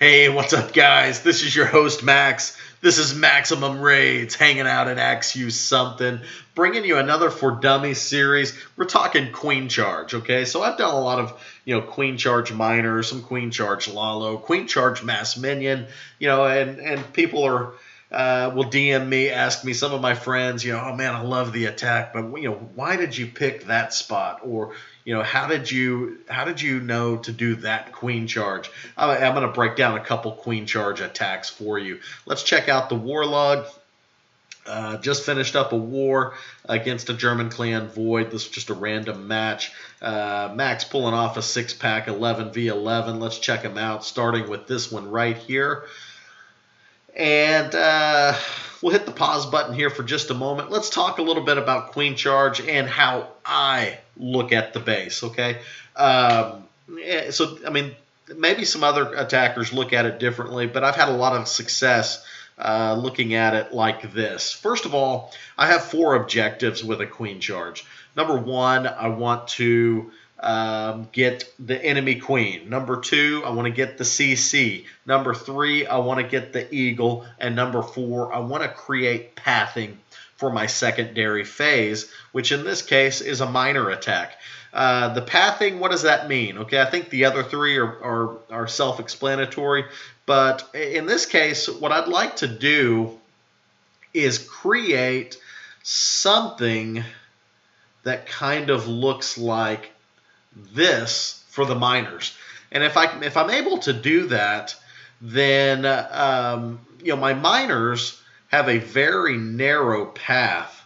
Hey, what's up, guys? This is your host, Max. This is Maximum Raids, hanging out at AxeYouSomethin, bringing you another For Dummies series. We're talking Queen Charge, okay? So I've done a lot of, Queen Charge Minor, some Queen Charge Lalo, Queen Charge Mass Minion, and people are will DM me, ask me, some of my friends, oh man, I love the attack, but why did you pick that spot? Or how did you know to do that queen charge? I'm going to break down a couple queen charge attacks for you. Let's check out the war log. Just finished up a war against a German clan Void. This is just a random match. Max pulling off a 6-pack 11v11. Let's check him out, starting with this one right here. And we'll hit the pause button here for just a moment. Let's talk a little bit about Queen Charge and how I look at the base, okay? So, I mean, maybe some other attackers look at it differently, but I've had a lot of success looking at it like this. First of all, I have 4 objectives with a Queen Charge. Number 1, I want to get the enemy queen. Number 2, I want to get the CC. Number 3, I want to get the eagle. And number 4, I want to create pathing for my secondary phase, which in this case is a minor attack. The pathing, what does that mean? Okay, I think the other 3 are self-explanatory, but in this case, what I'd like to do is create something that kind of looks like this for the minors. And if I'm able to do that, then my minors have a very narrow path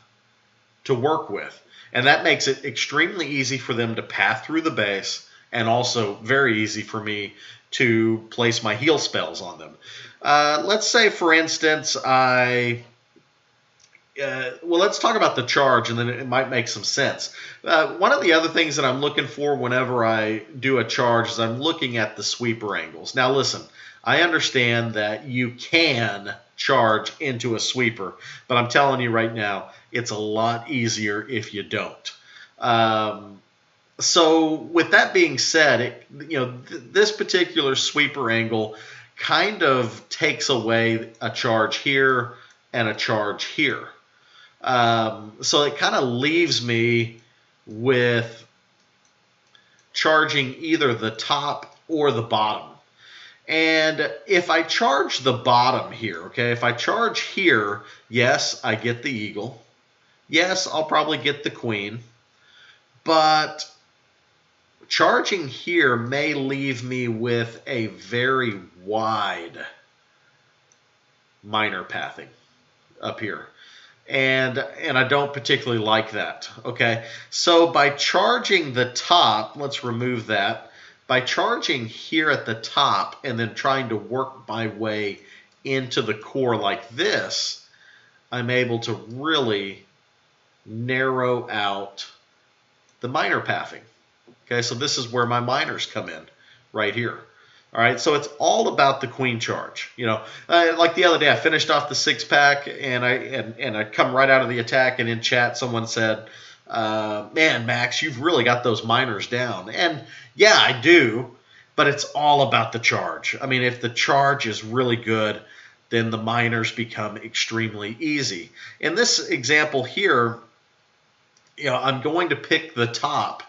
to work with, and that makes it extremely easy for them to path through the base, and also very easy for me to place my heal spells on them. Let's say, for instance, well, let's talk about the charge, and then it might make some sense. One of the other things that I'm looking for whenever I do a charge is I'm looking at the sweeper angles. Now, listen, I understand that you can charge into a sweeper, but I'm telling you right now, it's a lot easier if you don't. So with that being said, this particular sweeper angle kind of takes away a charge here and a charge here. So it kind of leaves me with charging either the top or the bottom. And if I charge the bottom here, okay, if I charge here, yes, I get the eagle. Yes, I'll probably get the queen. But charging here may leave me with a very wide minor pathing up here. And I don't particularly like that, okay? So by charging the top, let's remove that. By charging here at the top and then trying to work my way into the core like this, I'm able to really narrow out the minor pathing. Okay, so this is where my minors come in, right here. All right, so it's all about the queen charge. Like the other day, I finished off the 6-pack, and I come right out of the attack, and in chat, someone said, "Man, Max, you've really got those minors down." And yeah, I do, but it's all about the charge. I mean, if the charge is really good, then the minors become extremely easy. In this example here, I'm going to pick the top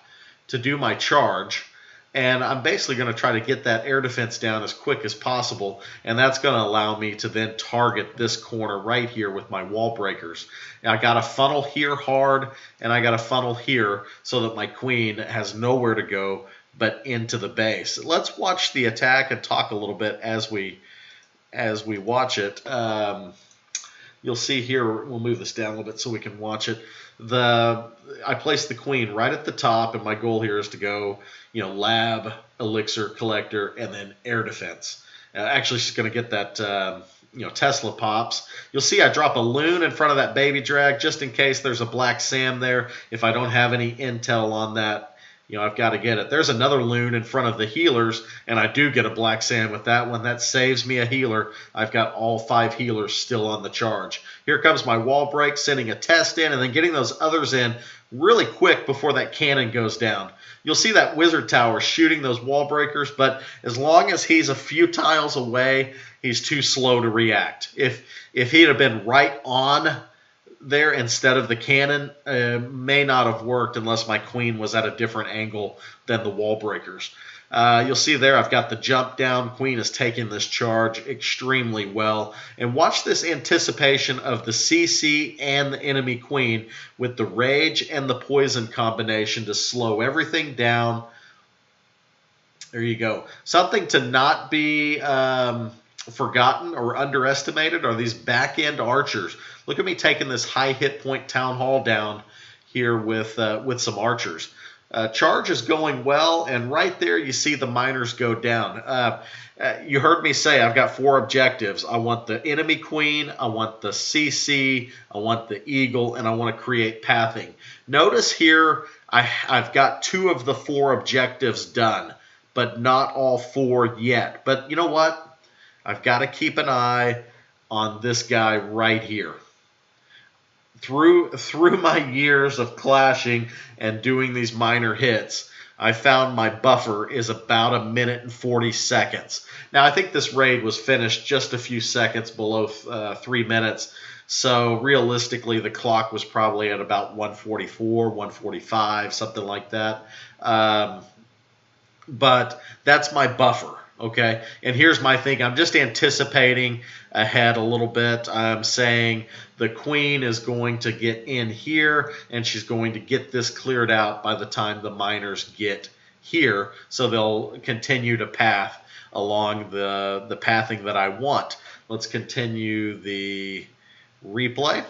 to do my charge. And I'm basically going to try to get that air defense down as quick as possible, and that's going to allow me to then target this corner right here with my wall breakers. Now, I got to funnel here hard, and I got to funnel here so that my queen has nowhere to go but into the base. Let's watch the attack and talk a little bit as we watch it. You'll see here, we'll move this down a little bit so we can watch it. I place the queen right at the top, and my goal here is to go, lab, elixir, collector, and then air defense. Actually, she's going to get that, Tesla pops. You'll see I drop a loon in front of that baby drag just in case there's a black Sam there. If I don't have any intel on that, I've got to get it. There's another loon in front of the healers, and I do get a black sand with that one. That saves me a healer. I've got all 5 healers still on the charge. Here comes my wall break, sending a test in, and then getting those others in really quick before that cannon goes down. You'll see that wizard tower shooting those wall breakers, but as long as he's a few tiles away, he's too slow to react. If he'd have been right on there instead of the cannon, may not have worked unless my queen was at a different angle than the wall breakers. You'll see there I've got the jump down. Queen is taking this charge extremely well. And watch this anticipation of the CC and the enemy queen with the rage and the poison combination to slow everything down. There you go. Something to not be forgotten or underestimated are these back-end archers. Look at me taking this high hit point town hall down here with some archers. Charge is going well, and right there you see the miners go down. You heard me say I've got 4 objectives. I want the enemy queen, I want the CC, I want the eagle, and I want to create pathing. Notice here I've got 2 of the 4 objectives done, but not all 4 yet. But you know what? I've got to keep an eye on this guy right here. Through my years of clashing and doing these minor hits, I found my buffer is about 1 minute and 40 seconds. Now, I think this raid was finished just a few seconds below 3 minutes, so realistically the clock was probably at about 1:44, 1:45, something like that. But that's my buffer. Okay, and here's my thing. I'm just anticipating ahead a little bit. I'm saying the queen is going to get in here, and she's going to get this cleared out by the time the miners get here, so they'll continue to path along the pathing that I want. Let's continue the replay.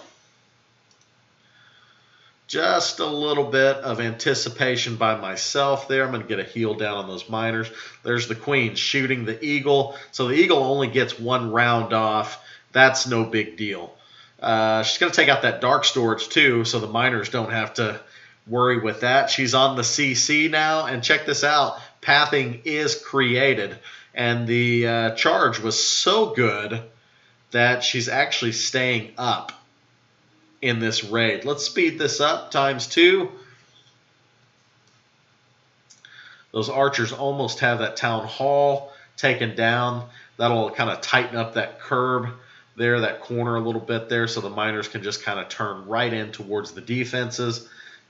Just a little bit of anticipation by myself there. I'm going to get a heel down on those miners. There's the queen shooting the eagle. So the eagle only gets 1 round off. That's no big deal. She's going to take out that dark storage too, so the miners don't have to worry with that. She's on the CC now, and check this out. Pathing is created, and the charge was so good that she's actually staying up in this raid. Let's speed this up ×2. Those archers almost have that town hall taken down. That'll kind of tighten up that curb there, that corner a little bit there, so the miners can just kind of turn right in towards the defenses.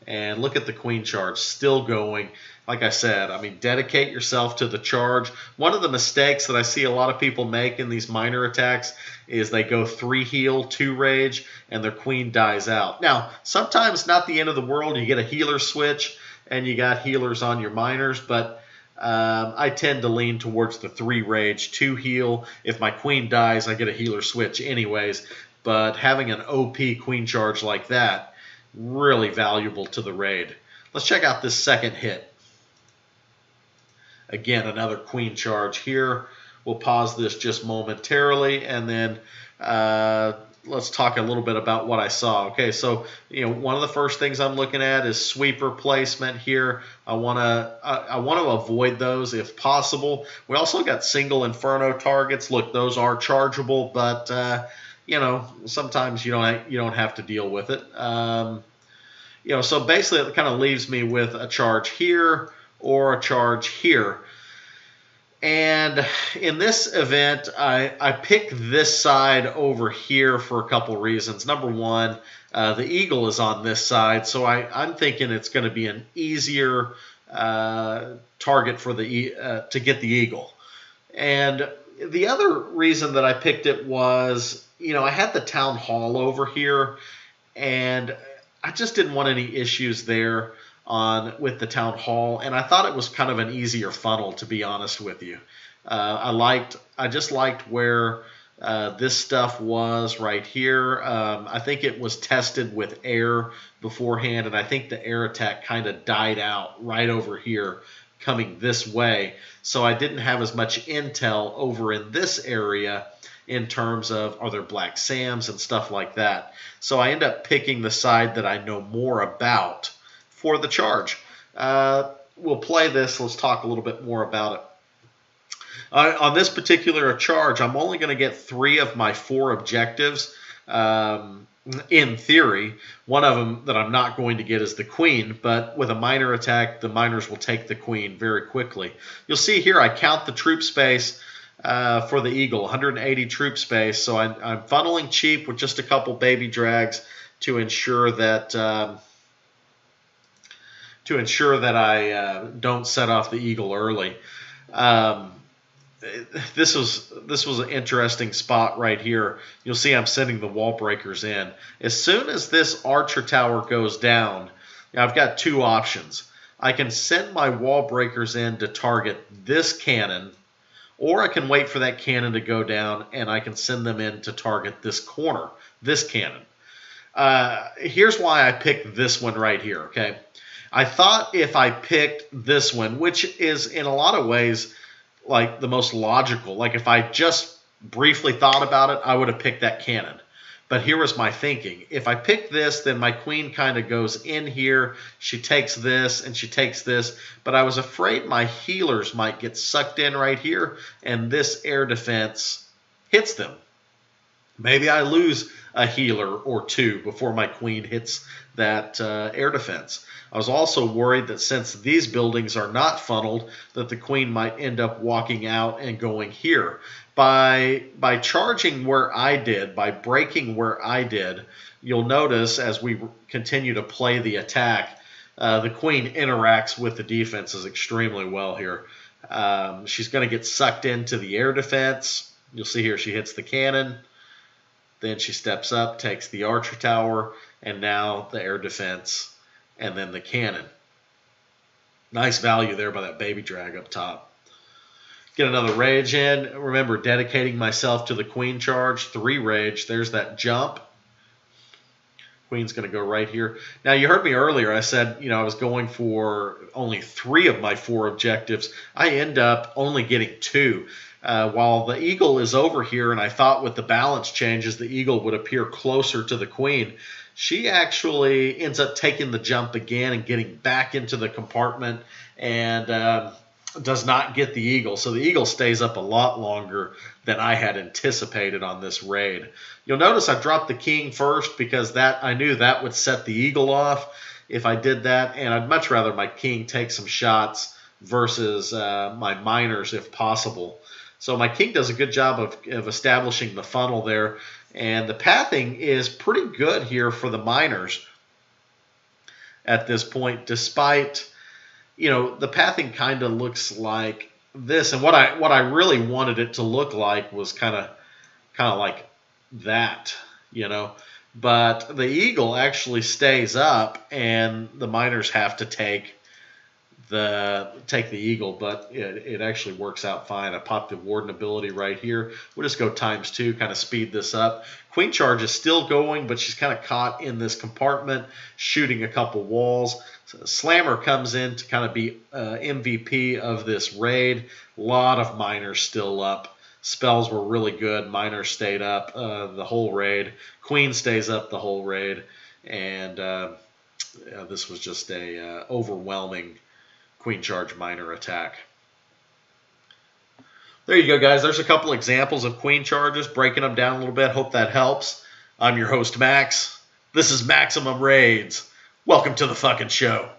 And look at the queen charge still going. Like I said, I mean, dedicate yourself to the charge. One of the mistakes that I see a lot of people make in these minor attacks is they go 3 heal, 2 rage, and their queen dies out. Now, sometimes not the end of the world. You get a healer switch, and you got healers on your miners, but I tend to lean towards the 3 rage, 2 heal. If my queen dies, I get a healer switch anyways, but having an OP queen charge like that, really valuable to the raid. Let's check out this second hit. Again, another queen charge here. We'll pause this just momentarily, and then let's talk a little bit about what I saw. Okay, so one of the first things I'm looking at is sweeper placement here. I want to avoid those if possible. We also got single inferno targets. Look, those are chargeable, but sometimes you don't have to deal with it. So basically it kind of leaves me with a charge here or a charge here. And in this event, I picked this side over here for a couple reasons. Number one, the eagle is on this side, so I'm thinking it's going to be an easier target for to get the eagle. And the other reason that I picked it was, I had the town hall over here, and I just didn't want any issues there with the town hall, and I thought it was kind of an easier funnel, to be honest with you. I just liked where this stuff was right here. I think it was tested with air beforehand, and I think the air attack kind of died out right over here coming this way. So I didn't have as much intel over in this area in terms of are there Black Sams and stuff like that. So I end up picking the side that I know more about for the charge. We'll play this. Let's talk a little bit more about it. On this particular charge, I'm only going to get 3 of my 4 objectives. in theory. One of them that I'm not going to get is the queen, but with a miner attack, the miners will take the queen very quickly. You'll see here I count the troop space for the eagle, 180 troop space. So I'm funneling cheap with just a couple baby drags to ensure that I don't set off the eagle early. This was an interesting spot right here. You'll see I'm sending the wall breakers in. As soon as this archer tower goes down, I've got two options. I can send my wall breakers in to target this cannon, or I can wait for that cannon to go down and I can send them in to target this corner, this cannon. Here's why I picked this one right here, okay? I thought if I picked this one, which is in a lot of ways like the most logical, like if I just briefly thought about it, I would have picked that cannon. But here was my thinking. If I pick this, then my queen kind of goes in here. She takes this and she takes this. But I was afraid my healers might get sucked in right here and this air defense hits them. Maybe I lose a healer or two before my queen hits that air defense. I was also worried that since these buildings are not funneled, that the queen might end up walking out and going here. By charging where I did, by breaking where I did, you'll notice as we continue to play the attack, the queen interacts with the defenses extremely well here. She's going to get sucked into the air defense. You'll see here she hits the cannon. Then she steps up, takes the archer tower, and now the air defense, and then the cannon. Nice value there by that baby drag up top. Get another rage in. Remember, dedicating myself to the queen charge. 3 rage. There's that jump. Queen's going to go right here. Now, you heard me earlier. I said, I was going for only 3 of my 4 objectives. I end up only getting 2. While the eagle is over here, and I thought with the balance changes, the eagle would appear closer to the queen, she actually ends up taking the jump again and getting back into the compartment and does not get the eagle. So the eagle stays up a lot longer than I had anticipated on this raid. You'll notice I dropped the king first because I knew that would set the eagle off if I did that, and I'd much rather my king take some shots versus my miners if possible. So my king does a good job of establishing the funnel there. And the pathing is pretty good here for the miners at this point, despite, the pathing kind of looks like this. And what I really wanted it to look like was kind of like that, But the eagle actually stays up, and the miners have to take the eagle, but it actually works out fine. I popped the warden ability right here. We'll just go ×2, kind of speed this up. Queen charge is still going, but she's kind of caught in this compartment, shooting a couple walls. So Slammer comes in to kind of be MVP of this raid. A lot of miners still up. Spells were really good. Miners stayed up the whole raid. Queen stays up the whole raid. And this was just a overwhelming queen charge miner attack. There you go, guys. There's a couple examples of queen charges, breaking them down a little bit. Hope that helps. I'm your host, Max. This is Maximum Raids. Welcome to the fucking show.